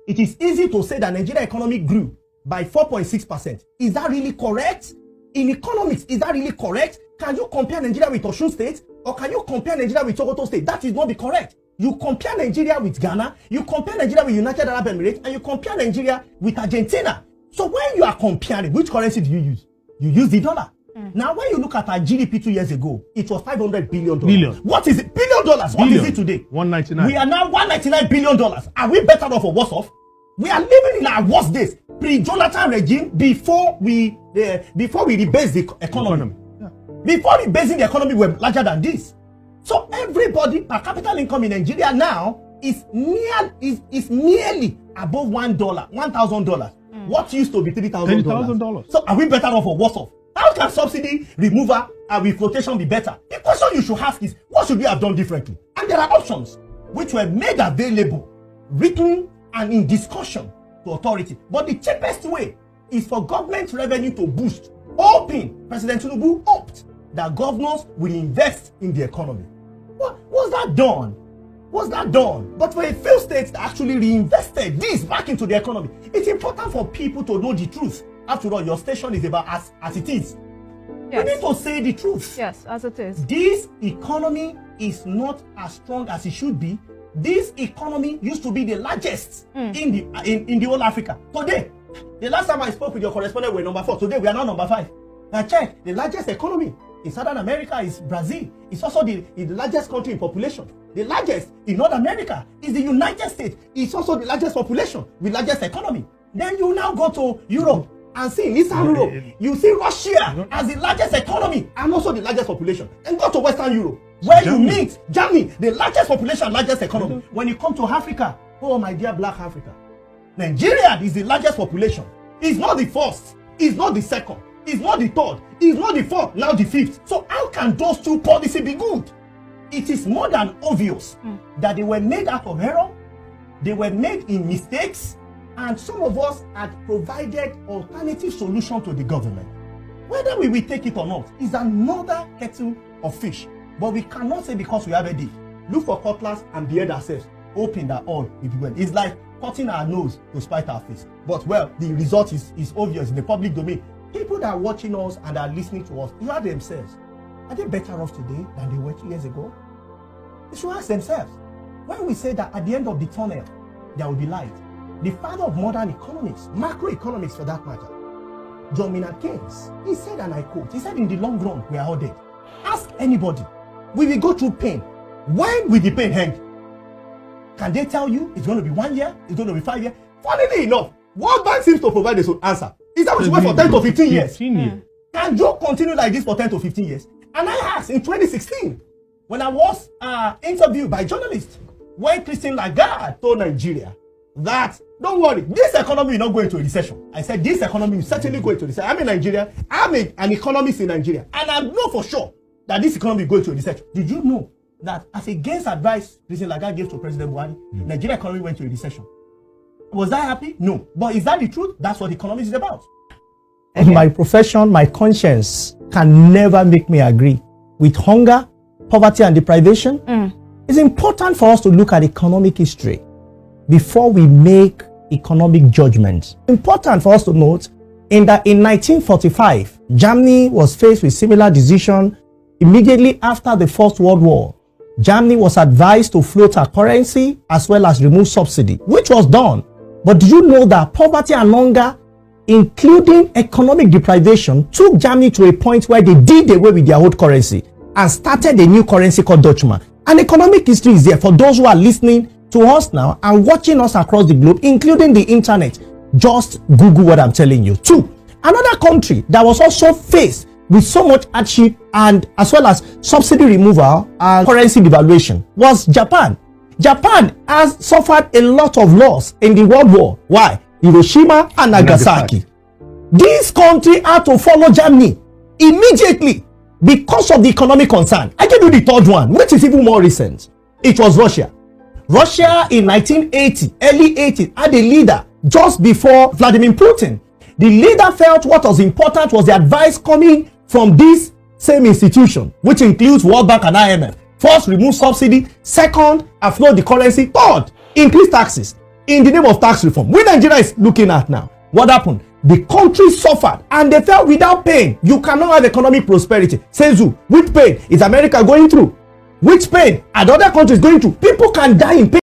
it is easy to say that Nigeria economy grew by 4.6%. Is that really correct? In economics, is that really correct? Can you compare Nigeria with Osun State? Or can you compare Nigeria with Sokoto State? That is not the correct. You compare Nigeria with Ghana, you compare Nigeria with United Arab Emirates, and you compare Nigeria with Argentina. So when you are comparing, which currency do you use? You use the dollar. Now, when you look at our GDP 2 years ago, it was $500 billion. What is it? $1 billion. What is it today? 199. We are now $199 billion. Are we better off or worse off? We are living in our worst days. Pre-Jonathan regime, before we rebase the economy. Yeah. Before rebasing the economy, we were larger than this. So everybody, per capita income in Nigeria now is nearly above $1,000. What used to be $3,000. So are we better off or worse off? How can subsidy removal and reflotation be better? The question you should ask is, what should we have done differently? And there are options which were made available, written and in discussion to authority. But the cheapest way is for government revenue to boost, hoping President Tinubu hoped that governors will invest in the economy. Was that done? Was that done? But for a few states that actually reinvested this back into the economy, it's important for people to know the truth. After all, your station is about as it is. Yes. We need to say the truth. Yes, as it is. This economy is not as strong as it should be. This economy used to be the largest in the whole Africa. Today, the last time I spoke with your correspondent, we were number 4. Today, we are now number 5. Now check, the largest economy in Southern America is Brazil. It's also the largest country in population. The largest in North America is the United States. It's also the largest population with largest economy. Then you now go to Europe and see in Eastern Europe, you see Russia as the largest economy and also the largest population. And go to Western Europe, where you meet Germany, the largest population, largest economy. When you come to Africa, oh my dear black Africa, Nigeria is the largest population. It's not the first, it's not the second, it's not the third, it's not the fourth, now the fifth. So how can those two policies be good? It is more than obvious that they were made out of error, they were made in mistakes, and some of us had provided alternative solution to the government. Whether we will take it or not is another kettle of fish. But we cannot say because we have a deal, look for cutlass and beard ourselves, hoping that all will be well. It's like cutting our nose to spite our face. But well, the result is obvious in the public domain. People that are watching us and are listening to us, you ask themselves, are they better off today than they were 2 years ago? They should ask themselves. When we say that at the end of the tunnel, there will be light, the father of modern economics, macroeconomics for that matter, John Maynard Keynes, he said, and I quote, he said, in the long run, we are all dead. Ask anybody, we will go through pain. When will the pain end? Can they tell you it's going to be 1 year? It's going to be 5 years? Funnily enough, World Bank seems to provide the answer. Is that we should wait for 10 to 15 years? Can you continue like this for 10 to 15 years? And I asked in 2016, when I was interviewed by journalists, when Christine Lagarde told Nigeria that, don't worry, this economy will not go into a recession. I said, this economy will certainly go into a recession. I'm in Nigeria. I'm an economist in Nigeria. And I know for sure that this economy will go into a recession. Did you know that as against advice Christine Lagarde gave to President Buhari, Nigeria economy went into a recession? Was I happy? No. But is that the truth? That's what economics is about. Okay. My profession, my conscience can never make me agree with hunger, poverty, and deprivation. It's important for us to look at economic history before we make economic judgments. Important for us to note in 1945, Germany was faced with similar decision immediately after the First World War. Germany was advised to float a currency as well as remove subsidy, which was done. But do you know that poverty and hunger, including economic deprivation, took Germany to a point where they did away with their old currency and started a new currency called Deutschmark? And economic history is there for those who are listening to us now and watching us across the globe, including the internet. Just Google what I'm telling you. 2, another country that was also faced with so much hardship and as well as subsidy removal and currency devaluation was Japan. Japan has suffered a lot of loss in the World War. Why? Hiroshima and Nagasaki. This country had to follow Germany immediately because of the economic concern. I give you the third one, which is even more recent. It was Russia. Russia in 1980, early 80s, had a leader just before Vladimir Putin. The leader felt what was important was the advice coming from this same institution, which includes World Bank and IMF. First, remove subsidy. Second, float the currency. Third, increase taxes. in the name of tax reform. We Nigeria is looking at now. What happened? The country suffered and they fell without pain. You cannot have economic prosperity. Senzu, which pain is America going through? Which pain are the other countries going through? People can die in pain.